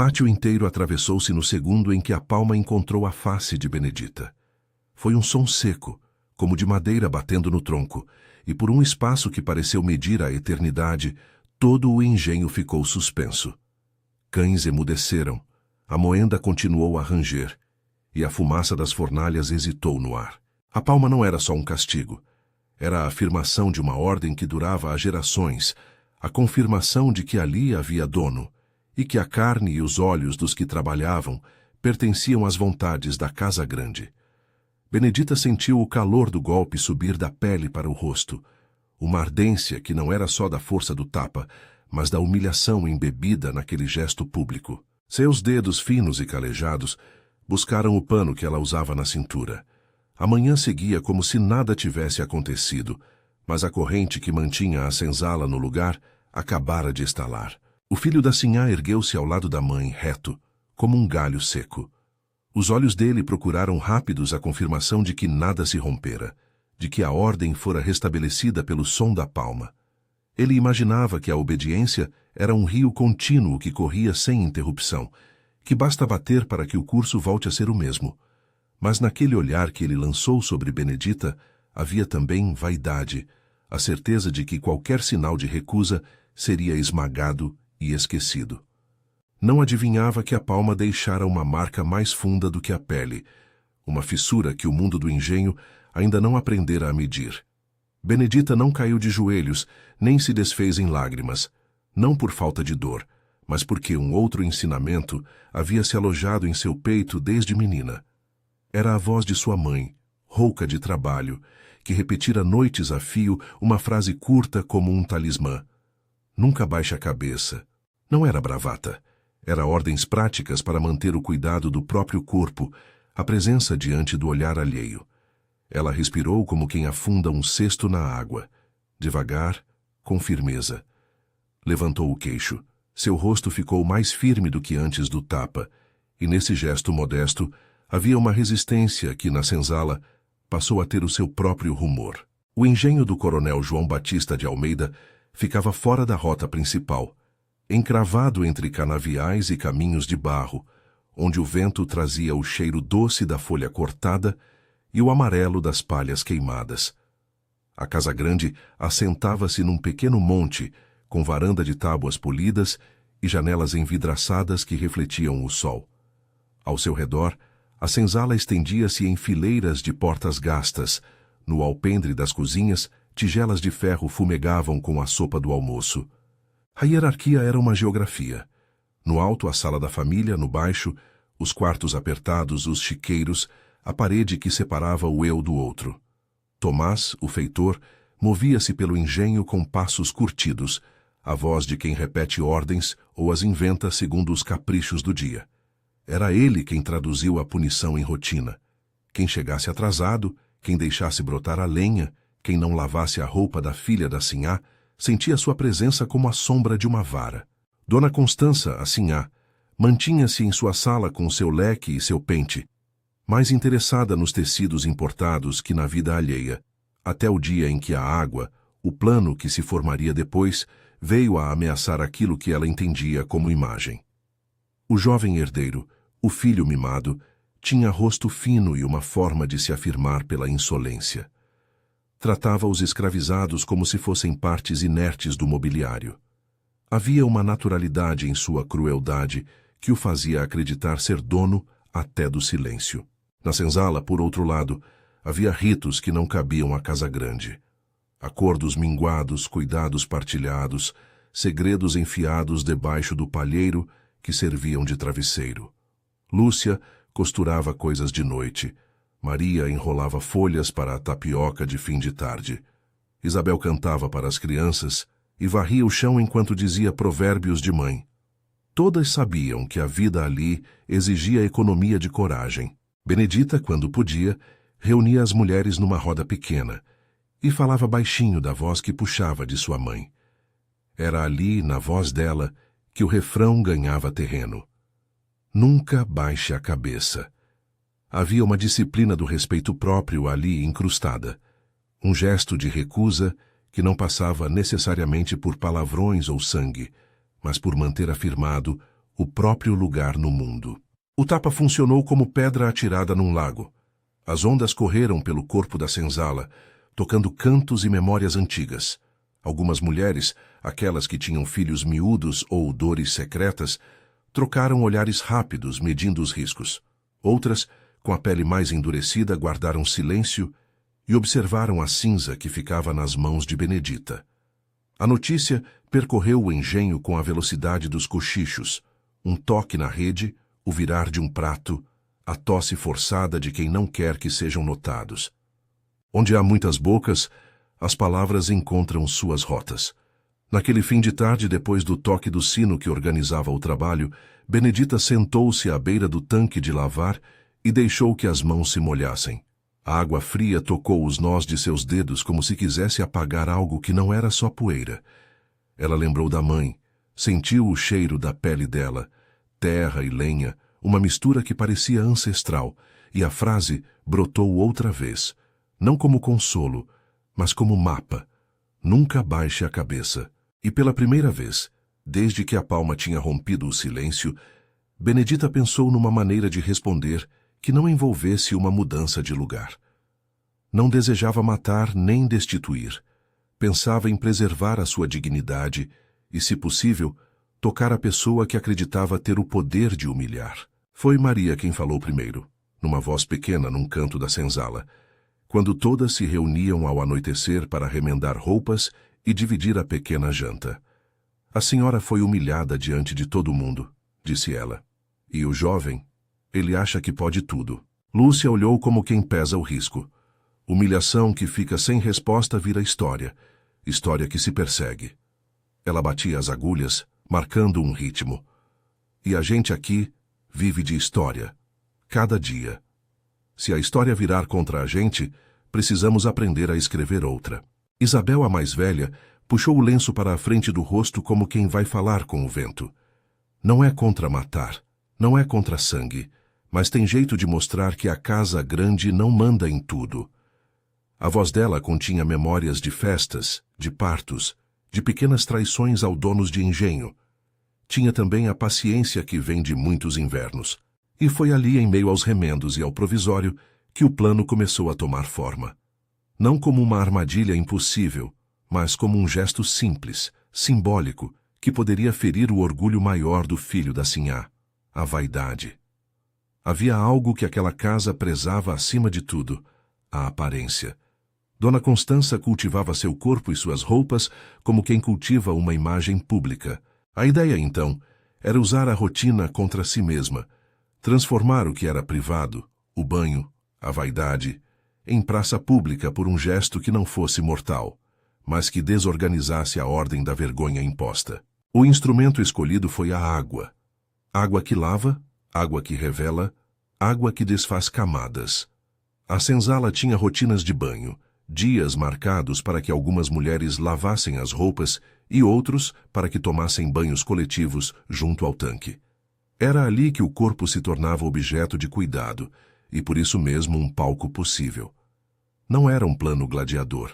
pátio inteiro atravessou-se no segundo em que a palma encontrou a face de Benedita. Foi um som seco, como de madeira batendo no tronco, e por um espaço que pareceu medir a eternidade, todo o engenho ficou suspenso. Cães emudeceram, a moenda continuou a ranger, e a fumaça das fornalhas hesitou no ar. A palma não era só um castigo, era a afirmação de uma ordem que durava há gerações, a confirmação de que ali havia dono, e que a carne e os olhos dos que trabalhavam pertenciam às vontades da Casa Grande. Benedita sentiu o calor do golpe subir da pele para o rosto, uma ardência que não era só da força do tapa, mas da humilhação embebida naquele gesto público. Seus dedos finos e calejados buscaram o pano que ela usava na cintura. A manhã seguia como se nada tivesse acontecido, mas a corrente que mantinha a senzala no lugar acabara de estalar. O filho da sinhá ergueu-se ao lado da mãe, reto, como um galho seco. Os olhos dele procuraram rápidos a confirmação de que nada se rompera, de que a ordem fora restabelecida pelo som da palma. Ele imaginava que a obediência era um rio contínuo que corria sem interrupção, que basta bater para que o curso volte a ser o mesmo. Mas naquele olhar que ele lançou sobre Benedita, havia também vaidade, a certeza de que qualquer sinal de recusa seria esmagado e esquecido. Não adivinhava que a palma deixara uma marca mais funda do que a pele, uma fissura que o mundo do engenho ainda não aprendera a medir. Benedita não caiu de joelhos, nem se desfez em lágrimas, não por falta de dor, mas porque um outro ensinamento havia se alojado em seu peito desde menina. Era a voz de sua mãe, rouca de trabalho, que repetira noites a fio uma frase curta como um talismã. Nunca baixe a cabeça. Não era bravata. Era ordens práticas para manter o cuidado do próprio corpo, a presença diante do olhar alheio. Ela respirou como quem afunda um cesto na água, devagar, com firmeza. Levantou o queixo. Seu rosto ficou mais firme do que antes do tapa, e nesse gesto modesto havia uma resistência que, na senzala, passou a ter o seu próprio rumor. O engenho do coronel João Batista de Almeida ficava fora da rota principal, encravado entre canaviais e caminhos de barro, onde o vento trazia o cheiro doce da folha cortada e o amarelo das palhas queimadas. A Casa Grande assentava-se num pequeno monte, com varanda de tábuas polidas e janelas envidraçadas que refletiam o sol. Ao seu redor, a senzala estendia-se em fileiras de portas gastas. No alpendre das cozinhas, tigelas de ferro fumegavam com a sopa do almoço. A hierarquia era uma geografia. No alto, a sala da família, no baixo, os quartos apertados, os chiqueiros, a parede que separava o eu do outro. Tomás, o feitor, movia-se pelo engenho com passos curtidos, a voz de quem repete ordens ou as inventa segundo os caprichos do dia. Era ele quem traduziu a punição em rotina. Quem chegasse atrasado, quem deixasse brotar a lenha, quem não lavasse a roupa da filha da sinhá, sentia sua presença como a sombra de uma vara. Dona Constança, a sinhá, mantinha-se em sua sala com seu leque e seu pente, mais interessada nos tecidos importados que na vida alheia, até o dia em que a água, o plano que se formaria depois, veio a ameaçar aquilo que ela entendia como imagem. O jovem herdeiro, o filho mimado, tinha rosto fino e uma forma de se afirmar pela insolência. Tratava os escravizados como se fossem partes inertes do mobiliário. Havia uma naturalidade em sua crueldade que o fazia acreditar ser dono até do silêncio. Na senzala, por outro lado, havia ritos que não cabiam à Casa Grande. Acordos minguados, cuidados partilhados, segredos enfiados debaixo do palheiro que serviam de travesseiro. Lúcia costurava coisas de noite. Maria enrolava folhas para a tapioca de fim de tarde. Isabel cantava para as crianças e varria o chão enquanto dizia provérbios de mãe. Todas sabiam que a vida ali exigia economia de coragem. Benedita, quando podia, reunia as mulheres numa roda pequena e falava baixinho da voz que puxava de sua mãe. Era ali, na voz dela, que o refrão ganhava terreno. Nunca baixe a cabeça. Havia uma disciplina do respeito próprio ali incrustada, um gesto de recusa que não passava necessariamente por palavrões ou sangue, mas por manter afirmado o próprio lugar no mundo. O tapa funcionou como pedra atirada num lago. As ondas correram pelo corpo da senzala, tocando cantos e memórias antigas. Algumas mulheres, aquelas que tinham filhos miúdos ou dores secretas, trocaram olhares rápidos, medindo os riscos. Outras, com a pele mais endurecida, guardaram silêncio e observaram a cinza que ficava nas mãos de Benedita. A notícia percorreu o engenho com a velocidade dos cochichos, um toque na rede, o virar de um prato, a tosse forçada de quem não quer que sejam notados. Onde há muitas bocas, as palavras encontram suas rotas. Naquele fim de tarde, depois do toque do sino que organizava o trabalho, Benedita sentou-se à beira do tanque de lavar e deixou que as mãos se molhassem. A água fria tocou os nós de seus dedos como se quisesse apagar algo que não era só poeira. Ela lembrou da mãe, sentiu o cheiro da pele dela, terra e lenha, uma mistura que parecia ancestral, e a frase brotou outra vez, não como consolo, mas como mapa. Nunca baixe a cabeça. E pela primeira vez, desde que a palma tinha rompido o silêncio, Benedita pensou numa maneira de responder que não envolvesse uma mudança de lugar. Não desejava matar nem destituir. Pensava em preservar a sua dignidade e, se possível, tocar a pessoa que acreditava ter o poder de humilhar. Foi Maria quem falou primeiro, numa voz pequena num canto da senzala, quando todas se reuniam ao anoitecer para remendar roupas e dividir a pequena janta. A senhora foi humilhada diante de todo mundo, disse ela. E o jovem, ele acha que pode tudo. Lúcia olhou como quem pesa o risco. Humilhação que fica sem resposta vira história, história que se persegue. Ela batia as agulhas, marcando um ritmo. E a gente aqui vive de história, cada dia. Se a história virar contra a gente, precisamos aprender a escrever outra. Isabel, a mais velha, puxou o lenço para a frente do rosto como quem vai falar com o vento. Não é contra matar, não é contra sangue, mas tem jeito de mostrar que a casa grande não manda em tudo. A voz dela continha memórias de festas, de partos, de pequenas traições ao donos de engenho. Tinha também a paciência que vem de muitos invernos. E foi ali, em meio aos remendos e ao provisório, que o plano começou a tomar forma. Não como uma armadilha impossível, mas como um gesto simples, simbólico, que poderia ferir o orgulho maior do filho da sinhá, a vaidade. Havia algo que aquela casa prezava acima de tudo, a aparência. Dona Constança cultivava seu corpo e suas roupas como quem cultiva uma imagem pública. A ideia, então, era usar a rotina contra si mesma, transformar o que era privado, o banho, a vaidade, em praça pública por um gesto que não fosse mortal, mas que desorganizasse a ordem da vergonha imposta. O instrumento escolhido foi a água. Água que lava, água que revela, água que desfaz camadas. A senzala tinha rotinas de banho, dias marcados para que algumas mulheres lavassem as roupas e outros para que tomassem banhos coletivos junto ao tanque. Era ali que o corpo se tornava objeto de cuidado e por isso mesmo um palco possível. Não era um plano gladiador.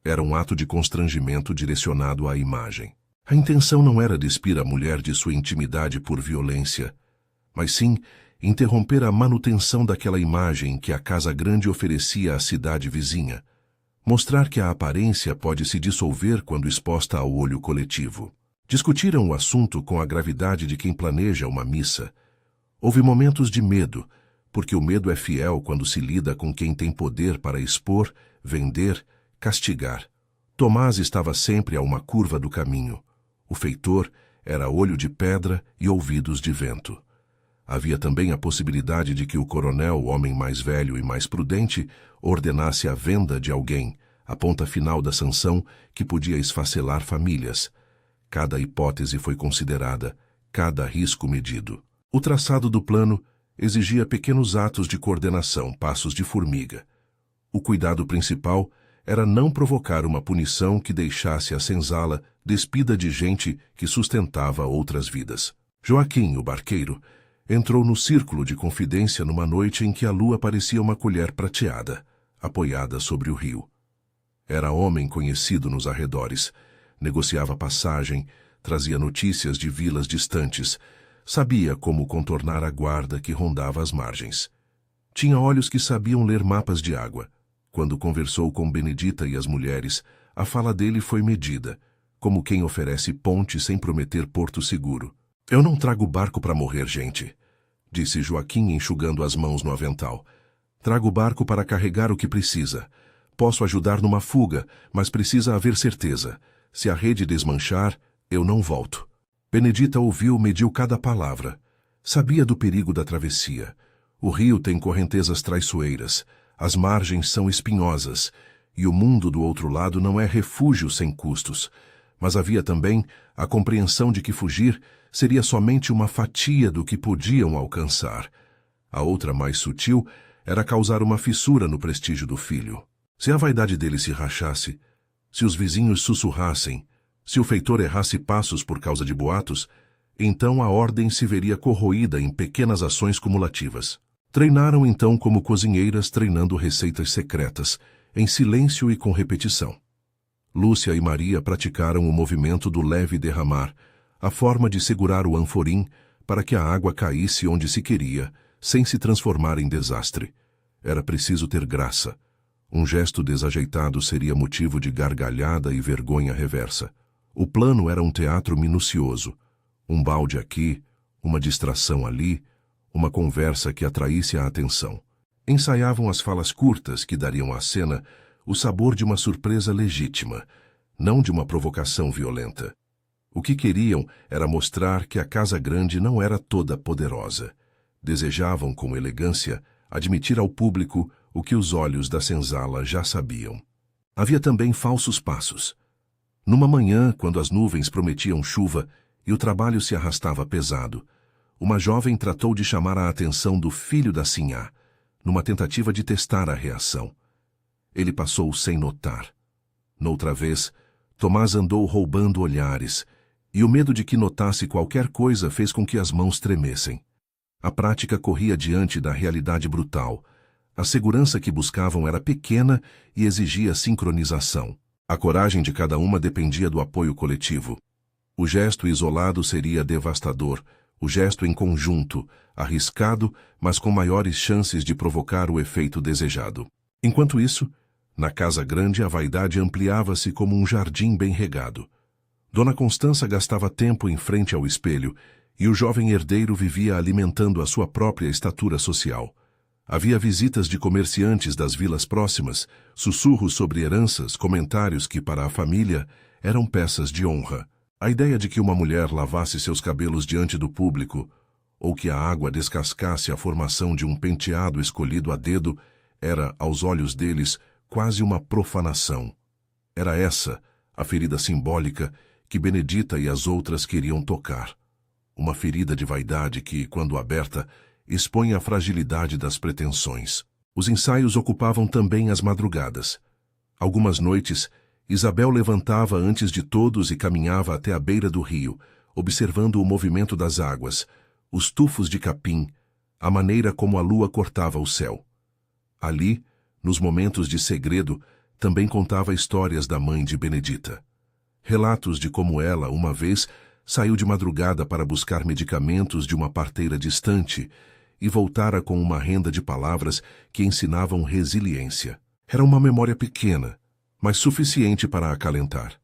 Era um ato de constrangimento direcionado à imagem. A intenção não era despir a mulher de sua intimidade por violência, mas sim interromper a manutenção daquela imagem que a casa grande oferecia à cidade vizinha. Mostrar que a aparência pode se dissolver quando exposta ao olho coletivo. Discutiram o assunto com a gravidade de quem planeja uma missa. Houve momentos de medo, porque o medo é fiel quando se lida com quem tem poder para expor, vender, castigar. Tomás estava sempre a uma curva do caminho. O feitor era olho de pedra e ouvidos de vento. Havia também a possibilidade de que o coronel, homem mais velho e mais prudente, ordenasse a venda de alguém, a ponta final da sanção que podia esfacelar famílias. Cada hipótese foi considerada, cada risco medido. O traçado do plano exigia pequenos atos de coordenação, passos de formiga. O cuidado principal era não provocar uma punição que deixasse a senzala despida de gente que sustentava outras vidas. Joaquim, o barqueiro, entrou no círculo de confidência numa noite em que a lua parecia uma colher prateada, apoiada sobre o rio. Era homem conhecido nos arredores, negociava passagem, trazia notícias de vilas distantes, sabia como contornar a guarda que rondava as margens. Tinha olhos que sabiam ler mapas de água. Quando conversou com Benedita e as mulheres, a fala dele foi medida, como quem oferece ponte sem prometer porto seguro. Eu não trago barco para morrer, gente, disse Joaquim enxugando as mãos no avental. Trago barco para carregar o que precisa. Posso ajudar numa fuga, mas precisa haver certeza. Se a rede desmanchar, eu não volto. Benedita ouviu, mediu cada palavra. Sabia do perigo da travessia. O rio tem correntezas traiçoeiras, as margens são espinhosas, e o mundo do outro lado não é refúgio sem custos. Mas havia também a compreensão de que fugir seria somente uma fatia do que podiam alcançar. A outra, mais sutil, era causar uma fissura no prestígio do filho. Se a vaidade dele se rachasse, se os vizinhos sussurrassem, se o feitor errasse passos por causa de boatos, então a ordem se veria corroída em pequenas ações cumulativas. Treinaram então como cozinheiras treinando receitas secretas, em silêncio e com repetição. Lúcia e Maria praticaram o movimento do leve derramar, a forma de segurar o anforim para que a água caísse onde se queria, sem se transformar em desastre. Era preciso ter graça. Um gesto desajeitado seria motivo de gargalhada e vergonha reversa. O plano era um teatro minucioso. Um balde aqui, uma distração ali, uma conversa que atraísse a atenção. Ensaiavam as falas curtas que dariam à cena o sabor de uma surpresa legítima, não de uma provocação violenta. O que queriam era mostrar que a casa grande não era toda poderosa. Desejavam, com elegância, admitir ao público o que os olhos da senzala já sabiam. Havia também falsos passos. Numa manhã, quando as nuvens prometiam chuva e o trabalho se arrastava pesado, uma jovem tratou de chamar a atenção do filho da sinhá, numa tentativa de testar a reação. Ele passou sem notar. Noutra vez, Tomás andou roubando olhares, e o medo de que notasse qualquer coisa fez com que as mãos tremessem. A prática corria diante da realidade brutal. A segurança que buscavam era pequena e exigia sincronização. A coragem de cada uma dependia do apoio coletivo. O gesto isolado seria devastador, o gesto em conjunto, arriscado, mas com maiores chances de provocar o efeito desejado. Enquanto isso, na casa grande a vaidade ampliava-se como um jardim bem regado. Dona Constança gastava tempo em frente ao espelho, e o jovem herdeiro vivia alimentando a sua própria estatura social. Havia visitas de comerciantes das vilas próximas, sussurros sobre heranças, comentários que, para a família, eram peças de honra. A ideia de que uma mulher lavasse seus cabelos diante do público, ou que a água descascasse a formação de um penteado escolhido a dedo, era, aos olhos deles, quase uma profanação. Era essa, a ferida simbólica, que Benedita e as outras queriam tocar. Uma ferida de vaidade que, quando aberta, expõe a fragilidade das pretensões. Os ensaios ocupavam também as madrugadas. Algumas noites, Isabel levantava antes de todos e caminhava até a beira do rio, observando o movimento das águas, os tufos de capim, a maneira como a lua cortava o céu. Ali, nos momentos de segredo, também contava histórias da mãe de Benedita. Relatos de como ela, uma vez, saiu de madrugada para buscar medicamentos de uma parteira distante e voltara com uma renda de palavras que ensinavam resiliência. Era uma memória pequena, mas suficiente para acalentar.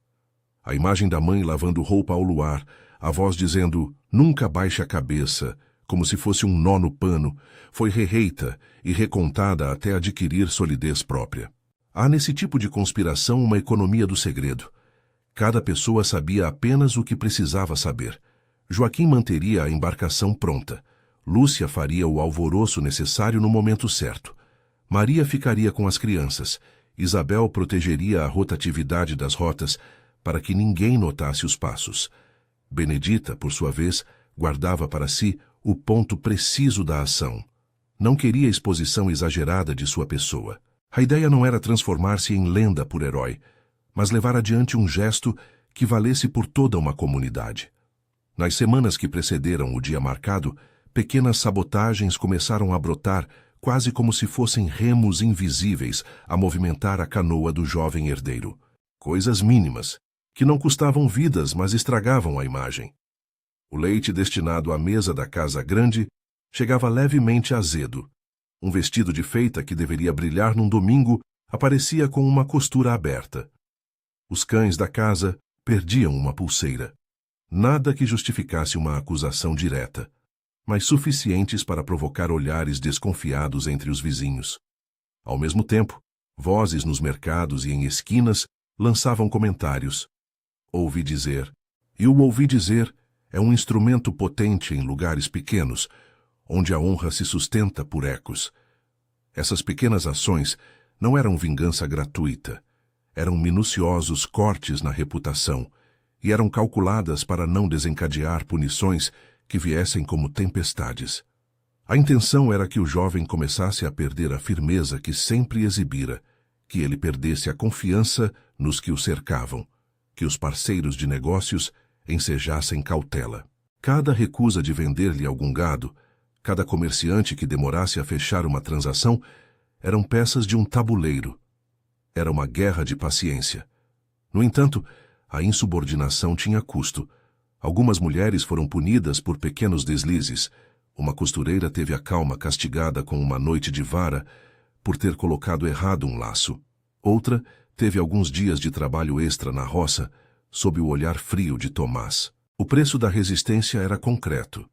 A imagem da mãe lavando roupa ao luar, a voz dizendo, nunca baixe a cabeça, como se fosse um nó no pano, foi rereita e recontada até adquirir solidez própria. Há nesse tipo de conspiração uma economia do segredo. Cada pessoa sabia apenas o que precisava saber. Joaquim manteria a embarcação pronta. Lúcia faria o alvoroço necessário no momento certo. Maria ficaria com as crianças. Isabel protegeria a rotatividade das rotas para que ninguém notasse os passos. Benedita, por sua vez, guardava para si o ponto preciso da ação. Não queria exposição exagerada de sua pessoa. A ideia não era transformar-se em lenda por herói, mas levar adiante um gesto que valesse por toda uma comunidade. Nas semanas que precederam o dia marcado, pequenas sabotagens começaram a brotar, quase como se fossem remos invisíveis a movimentar a canoa do jovem herdeiro. Coisas mínimas, que não custavam vidas, mas estragavam a imagem. O leite destinado à mesa da casa grande chegava levemente azedo. Um vestido de feita que deveria brilhar num domingo aparecia com uma costura aberta. Os cães da casa perdiam uma pulseira. Nada que justificasse uma acusação direta, mas suficientes para provocar olhares desconfiados entre os vizinhos. Ao mesmo tempo, vozes nos mercados e em esquinas lançavam comentários. Ouvi dizer, e o ouvi dizer é um instrumento potente em lugares pequenos, onde a honra se sustenta por ecos. Essas pequenas ações não eram vingança gratuita, eram minuciosos cortes na reputação e eram calculadas para não desencadear punições que viessem como tempestades. A intenção era que o jovem começasse a perder a firmeza que sempre exibira, que ele perdesse a confiança nos que o cercavam, que os parceiros de negócios ensejassem cautela. Cada recusa de vender-lhe algum gado, cada comerciante que demorasse a fechar uma transação, eram peças de um tabuleiro. Era uma guerra de paciência. No entanto, a insubordinação tinha custo. Algumas mulheres foram punidas por pequenos deslizes. Uma costureira teve a calma castigada com uma noite de vara por ter colocado errado um laço. Outra teve alguns dias de trabalho extra na roça, sob o olhar frio de Tomás. O preço da resistência era concreto.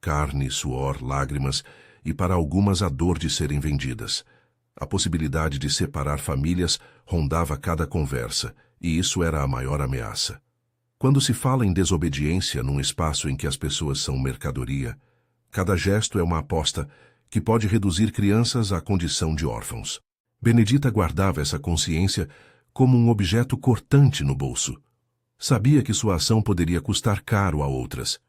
Carne, suor, lágrimas e, para algumas, a dor de serem vendidas. A possibilidade de separar famílias rondava cada conversa, e isso era a maior ameaça. Quando se fala em desobediência num espaço em que as pessoas são mercadoria, cada gesto é uma aposta que pode reduzir crianças à condição de órfãos. Benedita guardava essa consciência como um objeto cortante no bolso. Sabia que sua ação poderia custar caro a outras.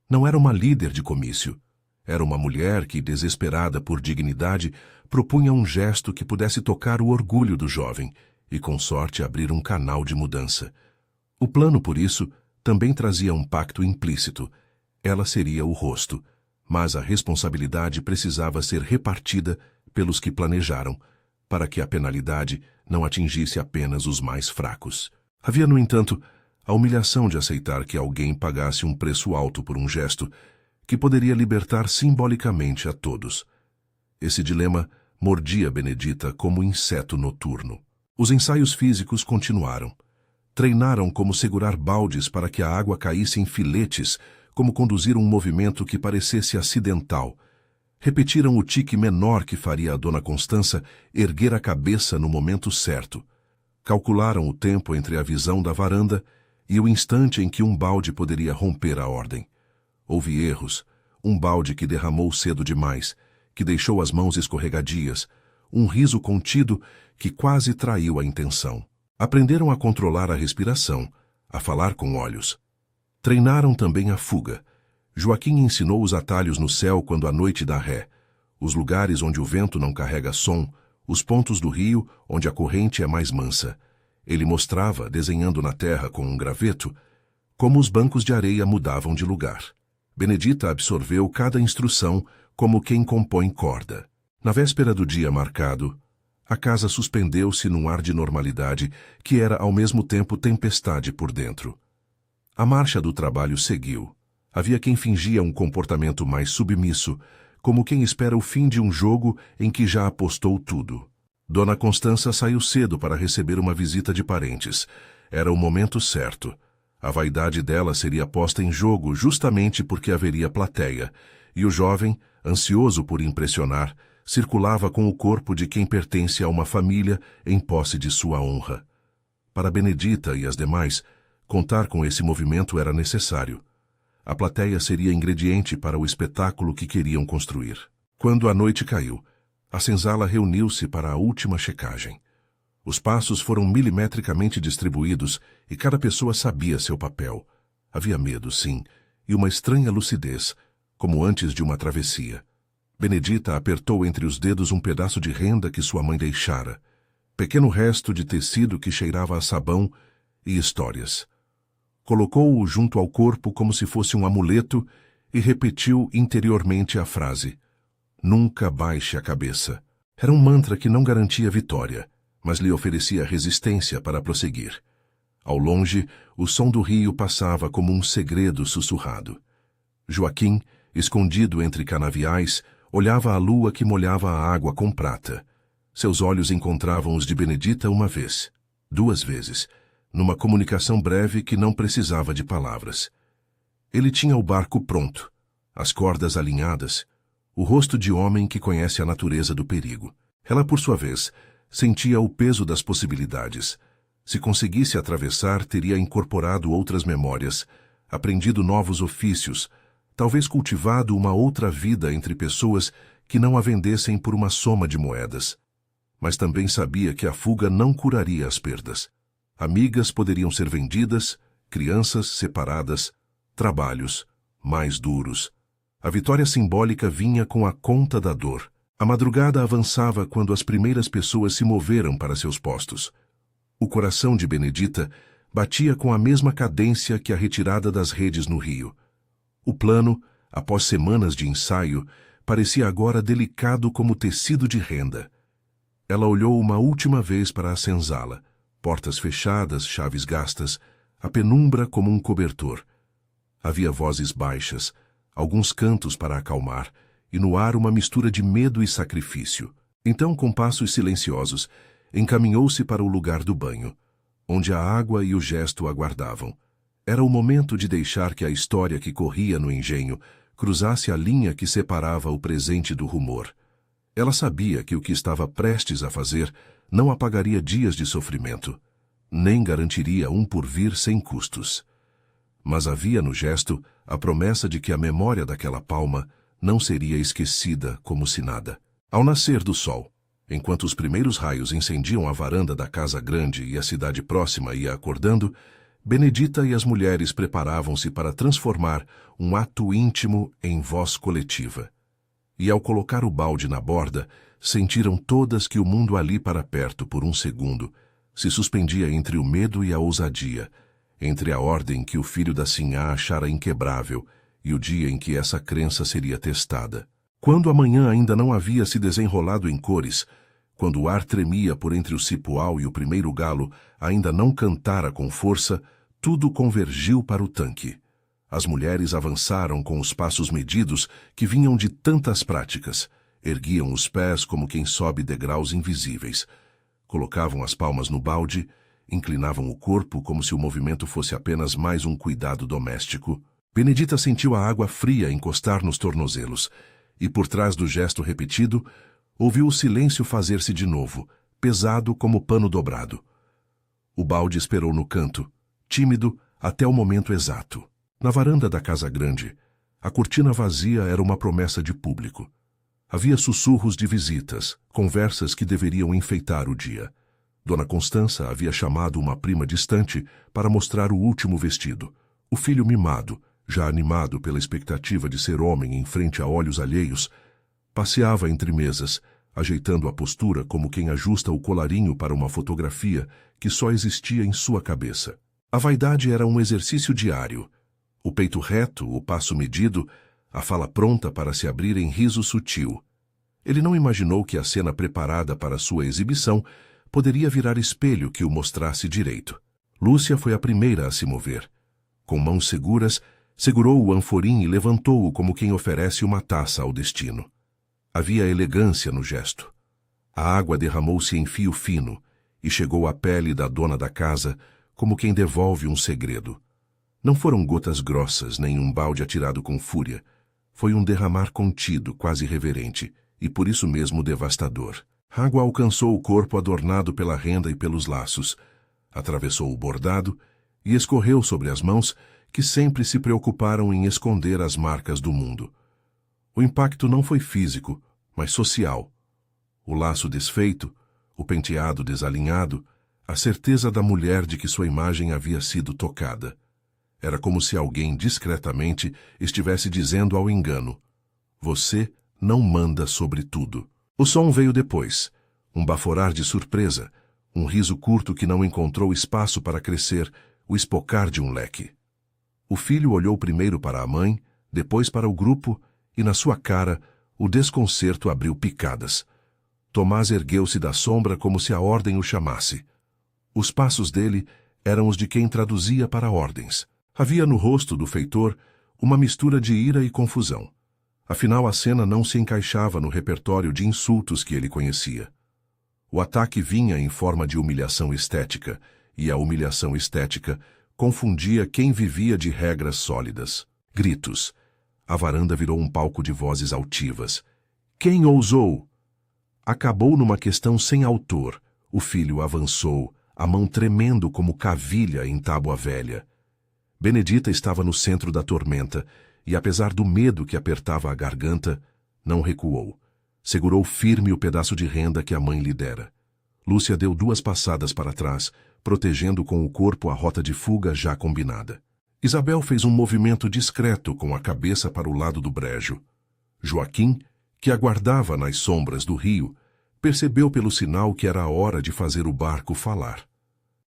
Não era uma líder de comício. Era uma mulher que, desesperada por dignidade, propunha um gesto que pudesse tocar o orgulho do jovem e, com sorte, abrir um canal de mudança. O plano, por isso, também trazia um pacto implícito. Ela seria o rosto, mas a responsabilidade precisava ser repartida pelos que planejaram, para que a penalidade não atingisse apenas os mais fracos. Havia, no entanto, a humilhação de aceitar que alguém pagasse um preço alto por um gesto que poderia libertar simbolicamente a todos. Esse dilema mordia Benedita como inseto noturno. Os ensaios físicos continuaram. Treinaram como segurar baldes para que a água caísse em filetes, como conduzir um movimento que parecesse acidental. Repetiram o tique menor que faria a dona Constança erguer a cabeça no momento certo. Calcularam o tempo entre a visão da varanda e o instante em que um balde poderia romper a ordem. Houve erros, um balde que derramou cedo demais, que deixou as mãos escorregadias, um riso contido que quase traiu a intenção. Aprenderam a controlar a respiração, a falar com olhos. Treinaram também a fuga. Joaquim ensinou os atalhos no céu quando a noite dá ré, os lugares onde o vento não carrega som, os pontos do rio onde a corrente é mais mansa. Ele mostrava, desenhando na terra com um graveto, como os bancos de areia mudavam de lugar. Benedita absorveu cada instrução como quem compõe corda. Na véspera do dia marcado, a casa suspendeu-se num ar de normalidade que era ao mesmo tempo tempestade por dentro. A marcha do trabalho seguiu. Havia quem fingia um comportamento mais submisso, como quem espera o fim de um jogo em que já apostou tudo. Dona Constança saiu cedo para receber uma visita de parentes. Era o momento certo. A vaidade dela seria posta em jogo justamente porque haveria plateia, e o jovem, ansioso por impressionar, circulava com o corpo de quem pertence a uma família em posse de sua honra. Para Benedita e as demais, contar com esse movimento era necessário. A plateia seria ingrediente para o espetáculo que queriam construir. Quando a noite caiu, a senzala reuniu-se para a última checagem. Os passos foram milimetricamente distribuídos e cada pessoa sabia seu papel. Havia medo, sim, e uma estranha lucidez, como antes de uma travessia. Benedita apertou entre os dedos um pedaço de renda que sua mãe deixara, pequeno resto de tecido que cheirava a sabão e histórias. Colocou-o junto ao corpo como se fosse um amuleto e repetiu interiormente a frase: "Nunca baixe a cabeça." Era um mantra que não garantia vitória, mas lhe oferecia resistência para prosseguir. Ao longe, o som do rio passava como um segredo sussurrado. Joaquim, escondido entre canaviais, olhava a lua que molhava a água com prata. Seus olhos encontravam os de Benedita uma vez, 2 vezes, numa comunicação breve que não precisava de palavras. Ele tinha o barco pronto, as cordas alinhadas, o rosto de homem que conhece a natureza do perigo. Ela, por sua vez, sentia o peso das possibilidades. Se conseguisse atravessar, teria incorporado outras memórias, aprendido novos ofícios, talvez cultivado uma outra vida entre pessoas que não a vendessem por uma soma de moedas. Mas também sabia que a fuga não curaria as perdas. Amigas poderiam ser vendidas, crianças separadas, trabalhos mais duros. A vitória simbólica vinha com a conta da dor. A madrugada avançava quando as primeiras pessoas se moveram para seus postos. O coração de Benedita batia com a mesma cadência que a retirada das redes no rio. O plano, após semanas de ensaio, parecia agora delicado como tecido de renda. Ela olhou uma última vez para a senzala, portas fechadas, chaves gastas, a penumbra como um cobertor. Havia vozes baixas, alguns cantos para acalmar, e no ar uma mistura de medo e sacrifício. Então, com passos silenciosos, encaminhou-se para o lugar do banho, onde a água e o gesto aguardavam. Era o momento de deixar que a história que corria no engenho cruzasse a linha que separava o presente do rumor. Ela sabia que o que estava prestes a fazer não apagaria dias de sofrimento, nem garantiria um porvir sem custos. Mas havia no gesto a promessa de que a memória daquela palma não seria esquecida como se nada. Ao nascer do sol, enquanto os primeiros raios incendiam a varanda da casa grande e a cidade próxima ia acordando, Benedita e as mulheres preparavam-se para transformar um ato íntimo em voz coletiva. E ao colocar o balde na borda, sentiram todas que o mundo ali para perto por um segundo se suspendia entre o medo e a ousadia, entre a ordem que o filho da Sinhá achara inquebrável e o dia em que essa crença seria testada. Quando a manhã ainda não havia se desenrolado em cores, quando o ar tremia por entre o cipoal e o primeiro galo ainda não cantara com força, tudo convergiu para o tanque. As mulheres avançaram com os passos medidos que vinham de tantas práticas, erguiam os pés como quem sobe degraus invisíveis, colocavam as palmas no balde, inclinavam o corpo como se o movimento fosse apenas mais um cuidado doméstico. Benedita sentiu a água fria encostar nos tornozelos, e por trás do gesto repetido, ouviu o silêncio fazer-se de novo, pesado como pano dobrado. O balde esperou no canto, tímido até o momento exato. Na varanda da casa grande, a cortina vazia era uma promessa de público. Havia sussurros de visitas, conversas que deveriam enfeitar o dia. Dona Constança havia chamado uma prima distante para mostrar o último vestido. O filho mimado, já animado pela expectativa de ser homem em frente a olhos alheios, passeava entre mesas, ajeitando a postura como quem ajusta o colarinho para uma fotografia que só existia em sua cabeça. A vaidade era um exercício diário. O peito reto, o passo medido, a fala pronta para se abrir em riso sutil. Ele não imaginou que a cena preparada para sua exibição poderia virar espelho que o mostrasse direito. Lúcia foi a primeira a se mover. Com mãos seguras, segurou o anforim e levantou-o como quem oferece uma taça ao destino. Havia elegância no gesto. A água derramou-se em fio fino e chegou à pele da dona da casa como quem devolve um segredo. Não foram gotas grossas, nem um balde atirado com fúria. Foi um derramar contido, quase reverente, e por isso mesmo devastador. A água alcançou o corpo adornado pela renda e pelos laços, atravessou o bordado e escorreu sobre as mãos que sempre se preocuparam em esconder as marcas do mundo. O impacto não foi físico, mas social. O laço desfeito, o penteado desalinhado, a certeza da mulher de que sua imagem havia sido tocada. Era como se alguém discretamente estivesse dizendo ao engano: você não manda sobre tudo. O som veio depois, um baforar de surpresa, um riso curto que não encontrou espaço para crescer, o espocar de um leque. O filho olhou primeiro para a mãe, depois para o grupo, e na sua cara o desconcerto abriu picadas. Tomás ergueu-se da sombra como se a ordem o chamasse. Os passos dele eram os de quem traduzia para ordens. Havia no rosto do feitor uma mistura de ira e confusão. Afinal, a cena não se encaixava no repertório de insultos que ele conhecia. O ataque vinha em forma de humilhação estética, e a humilhação estética confundia quem vivia de regras sólidas. Gritos. A varanda virou um palco de vozes altivas. Quem ousou? Acabou numa questão sem autor. O filho avançou, a mão tremendo como cavilha em tábua velha. Benedita estava no centro da tormenta, e apesar do medo que apertava a garganta, não recuou. Segurou firme o pedaço de renda que a mãe lhe dera. Lúcia deu 2 passadas para trás, protegendo com o corpo a rota de fuga já combinada. Isabel fez um movimento discreto com a cabeça para o lado do brejo. Joaquim, que aguardava nas sombras do rio, percebeu pelo sinal que era a hora de fazer o barco falar.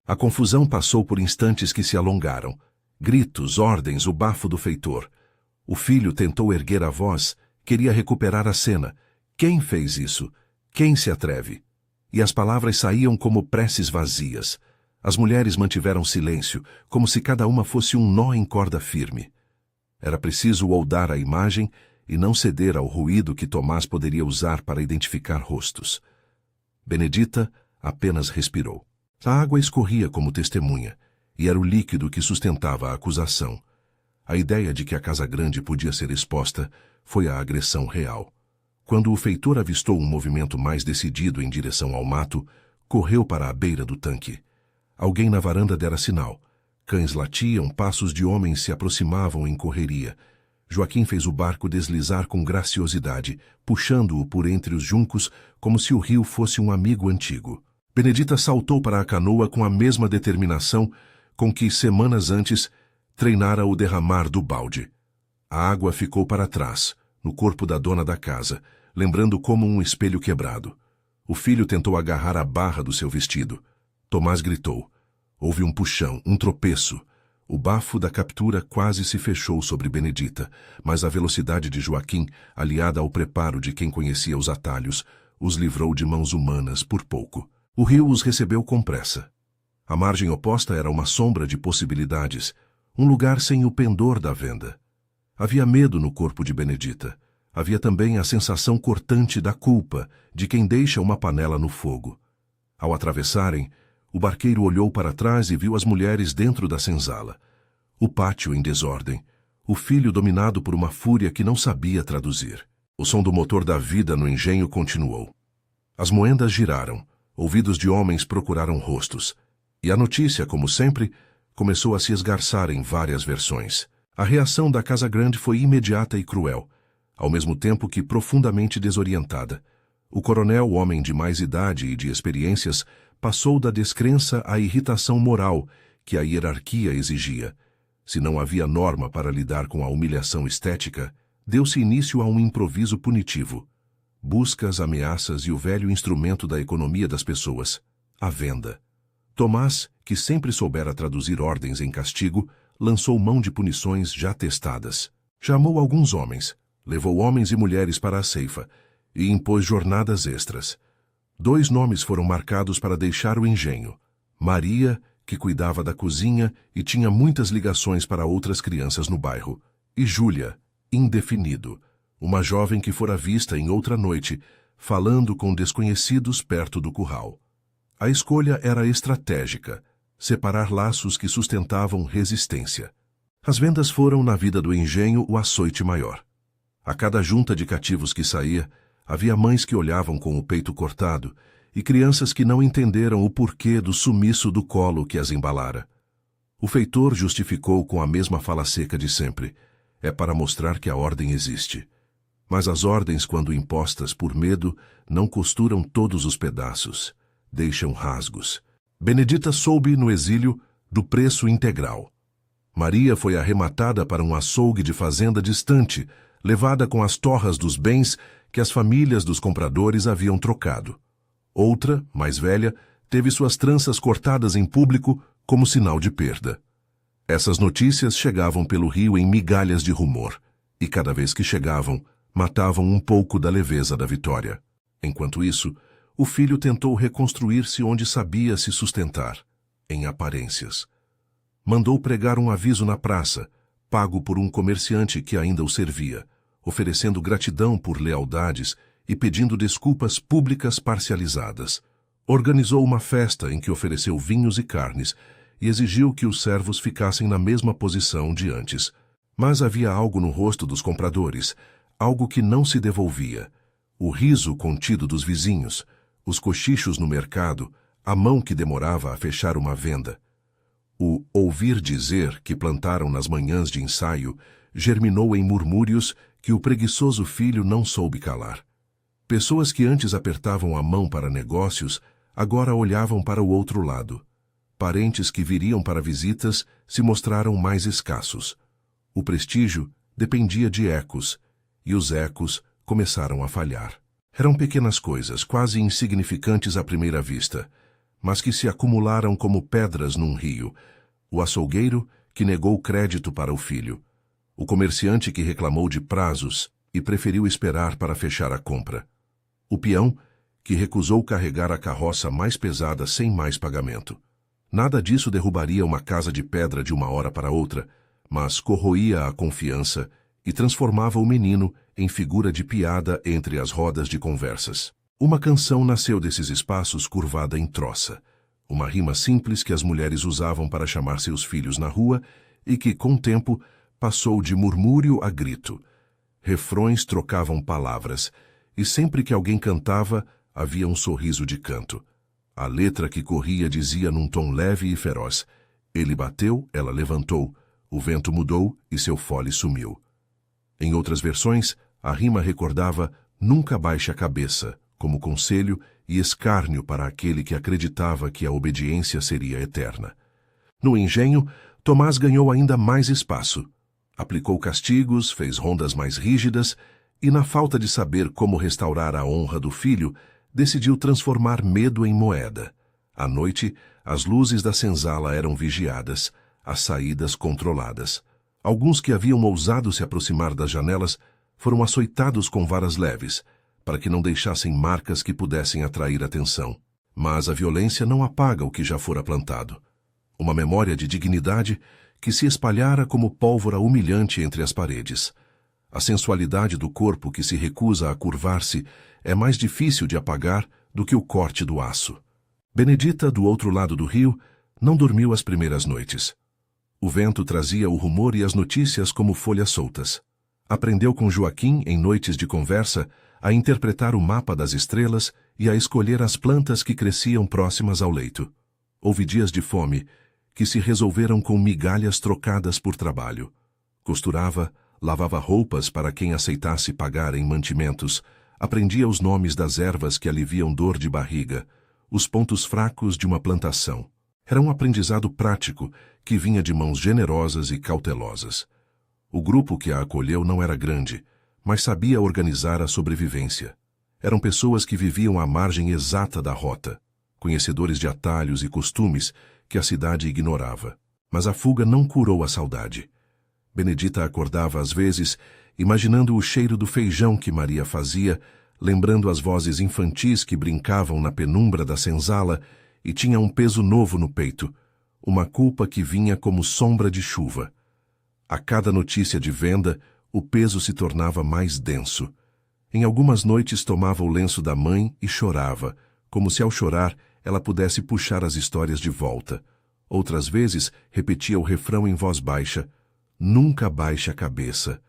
A confusão passou por instantes que se alongaram. Gritos, ordens, o bafo do feitor. O filho tentou erguer a voz, queria recuperar a cena. Quem fez isso? Quem se atreve? E as palavras saíam como preces vazias. As mulheres mantiveram silêncio, como se cada uma fosse um nó em corda firme. Era preciso oldar a imagem e não ceder ao ruído que Tomás poderia usar para identificar rostos. Benedita apenas respirou. A água escorria como testemunha, e era o líquido que sustentava a acusação. A ideia de que a Casa Grande podia ser exposta foi a agressão real. Quando o feitor avistou um movimento mais decidido em direção ao mato, correu para a beira do tanque. Alguém na varanda dera sinal. Cães latiam, passos de homens se aproximavam em correria. Joaquim fez o barco deslizar com graciosidade, puxando-o por entre os juncos como se o rio fosse um amigo antigo. Benedita saltou para a canoa com a mesma determinação com que, semanas antes, treinara o derramar do balde. A água ficou para trás, no corpo da dona da casa, lembrando como um espelho quebrado. O filho tentou agarrar a barra do seu vestido. Tomás gritou. Houve um puxão, um tropeço. O bafo da captura quase se fechou sobre Benedita, mas a velocidade de Joaquim, aliada ao preparo de quem conhecia os atalhos, os livrou de mãos humanas por pouco. O rio os recebeu com pressa. A margem oposta era uma sombra de possibilidades, um lugar sem o pendor da venda. Havia medo no corpo de Benedita. Havia também a sensação cortante da culpa de quem deixa uma panela no fogo. Ao atravessarem, o barqueiro olhou para trás e viu as mulheres dentro da senzala. O pátio em desordem. O filho dominado por uma fúria que não sabia traduzir. O som do motor da vida no engenho continuou. As moendas giraram. Ouvidos de homens procuraram rostos. E a notícia, como sempre, começou a se esgarçar em várias versões. A reação da Casa Grande foi imediata e cruel, ao mesmo tempo que profundamente desorientada. O coronel, homem de mais idade e de experiências, passou da descrença à irritação moral que a hierarquia exigia. Se não havia norma para lidar com a humilhação estética, deu-se início a um improviso punitivo. Buscas, ameaças e o velho instrumento da economia das pessoas, a venda. Tomás, que sempre soubera traduzir ordens em castigo, lançou mão de punições já testadas. Chamou alguns homens, levou homens e mulheres para a ceifa e impôs jornadas extras. 2 nomes foram marcados para deixar o engenho. Maria, que cuidava da cozinha e tinha muitas ligações para outras crianças no bairro, e Júlia, indefinido, uma jovem que fora vista em outra noite, falando com desconhecidos perto do curral. A escolha era estratégica, separar laços que sustentavam resistência. As vendas foram, na vida do engenho, o açoite maior. A cada junta de cativos que saía, havia mães que olhavam com o peito cortado e crianças que não entenderam o porquê do sumiço do colo que as embalara. O feitor justificou com a mesma fala seca de sempre. É para mostrar que a ordem existe. Mas as ordens, quando impostas por medo, não costuram todos os pedaços. Deixam rasgos. Benedita soube, no exílio, do preço integral. Maria foi arrematada para um açougue de fazenda distante, levada com as torras dos bens que as famílias dos compradores haviam trocado. Outra, mais velha, teve suas tranças cortadas em público como sinal de perda. Essas notícias chegavam pelo rio em migalhas de rumor, e cada vez que chegavam, matavam um pouco da leveza da vitória. Enquanto isso, o filho tentou reconstruir-se onde sabia se sustentar, em aparências. Mandou pregar um aviso na praça, pago por um comerciante que ainda o servia, oferecendo gratidão por lealdades e pedindo desculpas públicas parcializadas. Organizou uma festa em que ofereceu vinhos e carnes e exigiu que os servos ficassem na mesma posição de antes. Mas havia algo no rosto dos compradores, algo que não se devolvia. O riso contido dos vizinhos, os cochichos no mercado, a mão que demorava a fechar uma venda. O ouvir dizer que plantaram nas manhãs de ensaio germinou em murmúrios que o preguiçoso filho não soube calar. Pessoas que antes apertavam a mão para negócios, agora olhavam para o outro lado. Parentes que viriam para visitas se mostraram mais escassos. O prestígio dependia de ecos, e os ecos começaram a falhar. Eram pequenas coisas, quase insignificantes à primeira vista, mas que se acumularam como pedras num rio. O açougueiro que negou crédito para o filho. O comerciante que reclamou de prazos e preferiu esperar para fechar a compra. O peão que recusou carregar a carroça mais pesada sem mais pagamento. Nada disso derrubaria uma casa de pedra de uma hora para outra, mas corroía a confiança e transformava o menino em figura de piada entre as rodas de conversas. Uma canção nasceu desses espaços curvada em troça. Uma rima simples que as mulheres usavam para chamar seus filhos na rua e que, com o tempo, passou de murmúrio a grito. Refrões trocavam palavras, e sempre que alguém cantava, havia um sorriso de canto. A letra que corria dizia num tom leve e feroz: ele bateu, ela levantou, o vento mudou e seu fole sumiu. Em outras versões, a rima recordava: nunca baixe a cabeça, como conselho e escárnio para aquele que acreditava que a obediência seria eterna. No engenho, Tomás ganhou ainda mais espaço. Aplicou castigos, fez rondas mais rígidas e, na falta de saber como restaurar a honra do filho, decidiu transformar medo em moeda. À noite, as luzes da senzala eram vigiadas, as saídas controladas. Alguns que haviam ousado se aproximar das janelas foram açoitados com varas leves, para que não deixassem marcas que pudessem atrair atenção. Mas a violência não apaga o que já fora plantado. Uma memória de dignidade que se espalhara como pólvora humilhante entre as paredes. A sensualidade do corpo que se recusa a curvar-se é mais difícil de apagar do que o corte do aço. Benedita, do outro lado do rio, não dormiu as primeiras noites. O vento trazia o rumor e as notícias como folhas soltas. Aprendeu com Joaquim, em noites de conversa, a interpretar o mapa das estrelas e a escolher as plantas que cresciam próximas ao leito. Houve dias de fome, que se resolveram com migalhas trocadas por trabalho. Costurava, lavava roupas para quem aceitasse pagar em mantimentos, aprendia os nomes das ervas que aliviam dor de barriga, os pontos fracos de uma plantação. Era um aprendizado prático que vinha de mãos generosas e cautelosas. O grupo que a acolheu não era grande, mas sabia organizar a sobrevivência. Eram pessoas que viviam à margem exata da rota, conhecedores de atalhos e costumes que a cidade ignorava. Mas a fuga não curou a saudade. Benedita acordava às vezes, imaginando o cheiro do feijão que Maria fazia, lembrando as vozes infantis que brincavam na penumbra da senzala, e tinha um peso novo no peito, uma culpa que vinha como sombra de chuva. A cada notícia de venda, o peso se tornava mais denso. Em algumas noites tomava o lenço da mãe e chorava, como se ao chorar ela pudesse puxar as histórias de volta. Outras vezes repetia o refrão em voz baixa: nunca baixe a cabeça.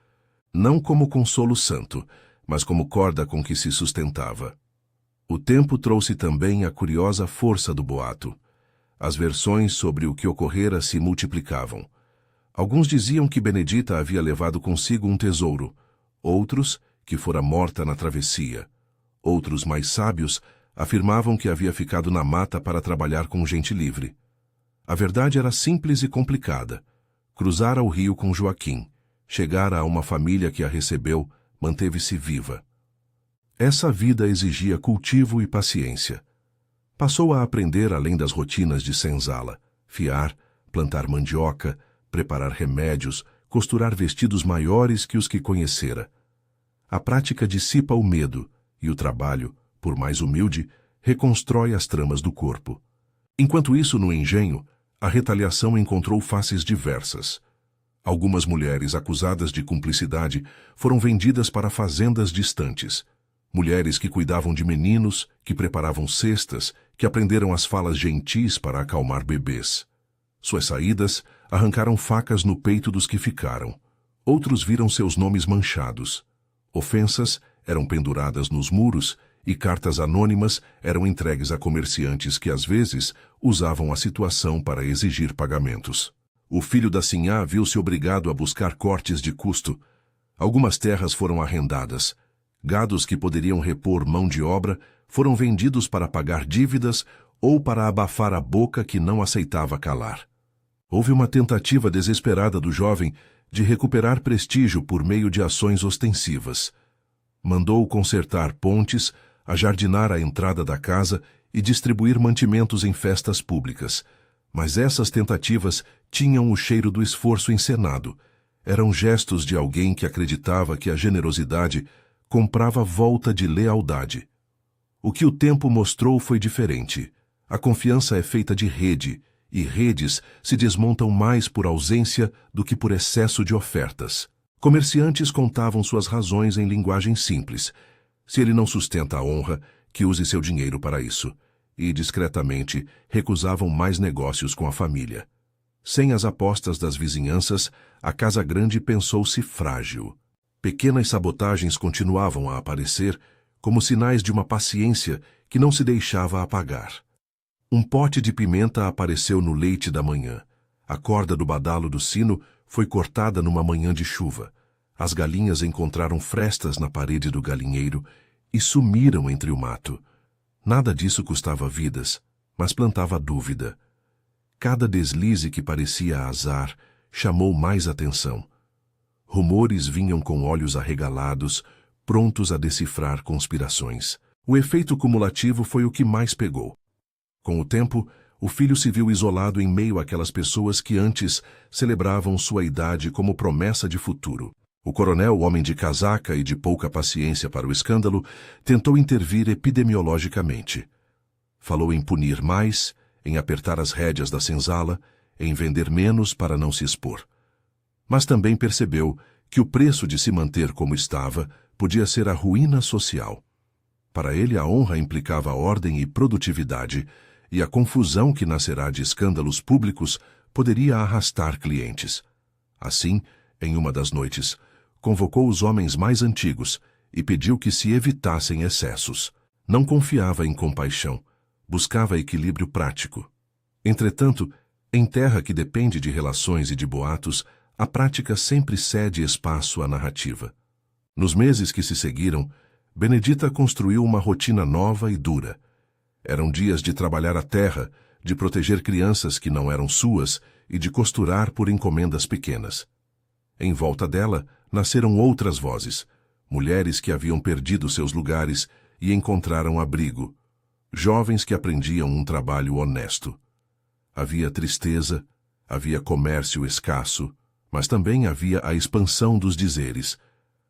Não como consolo santo, mas como corda com que se sustentava. O tempo trouxe também a curiosa força do boato. As versões sobre o que ocorrera se multiplicavam. Alguns diziam que Benedita havia levado consigo um tesouro, outros que fora morta na travessia. Outros, mais sábios, afirmavam que havia ficado na mata para trabalhar com gente livre. A verdade era simples e complicada. Cruzara o rio com Joaquim, chegara a uma família que a recebeu, manteve-se viva. Essa vida exigia cultivo e paciência. Passou a aprender além das rotinas de senzala: fiar, plantar mandioca, preparar remédios, costurar vestidos maiores que os que conhecera. A prática dissipa o medo e o trabalho, por mais humilde, reconstrói as tramas do corpo. Enquanto isso, no engenho, a retaliação encontrou faces diversas. Algumas mulheres acusadas de cumplicidade foram vendidas para fazendas distantes. Mulheres que cuidavam de meninos, que preparavam cestas, que aprenderam as falas gentis para acalmar bebês. Suas saídas arrancaram facas no peito dos que ficaram. Outros viram seus nomes manchados. Ofensas eram penduradas nos muros e cartas anônimas eram entregues a comerciantes que, às vezes, usavam a situação para exigir pagamentos. O filho da sinhá viu-se obrigado a buscar cortes de custo. Algumas terras foram arrendadas. Gados que poderiam repor mão de obra foram vendidos para pagar dívidas ou para abafar a boca que não aceitava calar. Houve uma tentativa desesperada do jovem de recuperar prestígio por meio de ações ostensivas. Mandou consertar pontes, ajardinar a entrada da casa e distribuir mantimentos em festas públicas. Mas essas tentativas tinham o cheiro do esforço encenado. Eram gestos de alguém que acreditava que a generosidade comprava volta de lealdade. O que o tempo mostrou foi diferente. A confiança é feita de rede, e redes se desmontam mais por ausência do que por excesso de ofertas. Comerciantes contavam suas razões em linguagem simples. Se ele não sustenta a honra, que use seu dinheiro para isso. E, discretamente, recusavam mais negócios com a família. Sem as apostas das vizinhanças, a casa grande pensou-se frágil. Pequenas sabotagens continuavam a aparecer, como sinais de uma paciência que não se deixava apagar. Um pote de pimenta apareceu no leite da manhã. A corda do badalo do sino foi cortada numa manhã de chuva. As galinhas encontraram frestas na parede do galinheiro e sumiram entre o mato. Nada disso custava vidas, mas plantava dúvida. Cada deslize que parecia azar chamou mais atenção. Rumores vinham com olhos arregalados, prontos a decifrar conspirações. O efeito cumulativo foi o que mais pegou. Com o tempo, o filho se viu isolado em meio àquelas pessoas que antes celebravam sua idade como promessa de futuro. O coronel, homem de casaca e de pouca paciência para o escândalo, tentou intervir epidemiologicamente. Falou em punir mais, em apertar as rédeas da senzala, em vender menos para não se expor. Mas também percebeu que o preço de se manter como estava podia ser a ruína social. Para ele, a honra implicava ordem e produtividade, e a confusão que nascerá de escândalos públicos poderia arrastar clientes. Assim, em uma das noites, convocou os homens mais antigos e pediu que se evitassem excessos. Não confiava em compaixão, buscava equilíbrio prático. Entretanto, em terra que depende de relações e de boatos, a prática sempre cede espaço à narrativa. Nos meses que se seguiram, Benedita construiu uma rotina nova e dura. Eram dias de trabalhar a terra, de proteger crianças que não eram suas e de costurar por encomendas pequenas. Em volta dela, nasceram outras vozes, mulheres que haviam perdido seus lugares e encontraram abrigo, jovens que aprendiam um trabalho honesto. Havia tristeza, havia comércio escasso, mas também havia a expansão dos dizeres.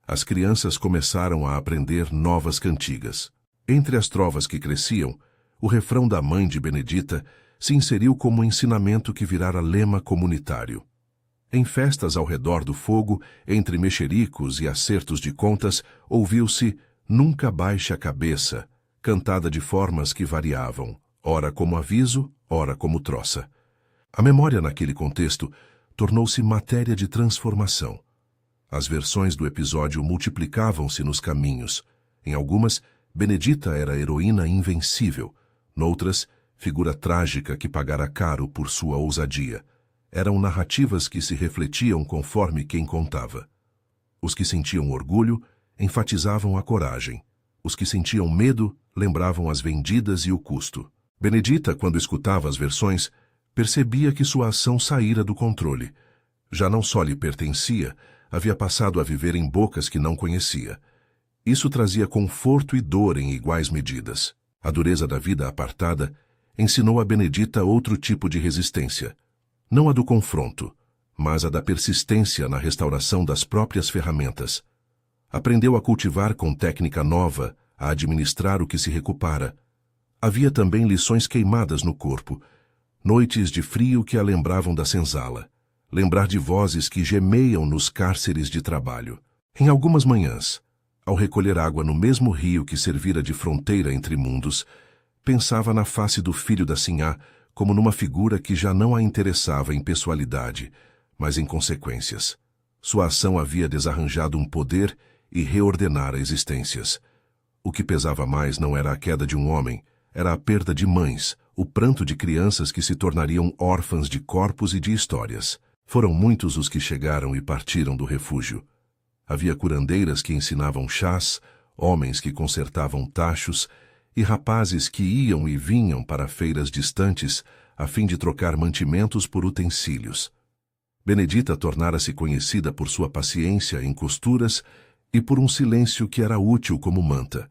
As crianças começaram a aprender novas cantigas. Entre as trovas que cresciam, o refrão da mãe de Benedita se inseriu como ensinamento que virara lema comunitário. Em festas ao redor do fogo, entre mexericos e acertos de contas, ouviu-se "Nunca baixe a cabeça", cantada de formas que variavam, ora como aviso, ora como troça. A memória naquele contexto tornou-se matéria de transformação. As versões do episódio multiplicavam-se nos caminhos. Em algumas, Benedita era heroína invencível. Noutras, figura trágica que pagara caro por sua ousadia. Eram narrativas que se refletiam conforme quem contava. Os que sentiam orgulho enfatizavam a coragem. Os que sentiam medo lembravam as vendidas e o custo. Benedita, quando escutava as versões, percebia que sua ação saíra do controle. Já não só lhe pertencia, havia passado a viver em bocas que não conhecia. Isso trazia conforto e dor em iguais medidas. A dureza da vida apartada ensinou a Benedita outro tipo de resistência. Não a do confronto, mas a da persistência na restauração das próprias ferramentas. Aprendeu a cultivar com técnica nova, a administrar o que se recupara. Havia também lições queimadas no corpo, noites de frio que a lembravam da senzala, lembrar de vozes que gemeiam nos cárceres de trabalho. Em algumas manhãs, ao recolher água no mesmo rio que servira de fronteira entre mundos, pensava na face do filho da Sinhá como numa figura que já não a interessava em pessoalidade, mas em consequências. Sua ação havia desarranjado um poder e reordenara existências. O que pesava mais não era a queda de um homem, era a perda de mães, o pranto de crianças que se tornariam órfãs de corpos e de histórias. Foram muitos os que chegaram e partiram do refúgio. Havia curandeiras que ensinavam chás, homens que consertavam tachos e rapazes que iam e vinham para feiras distantes a fim de trocar mantimentos por utensílios. Benedita tornara-se conhecida por sua paciência em costuras e por um silêncio que era útil como manta.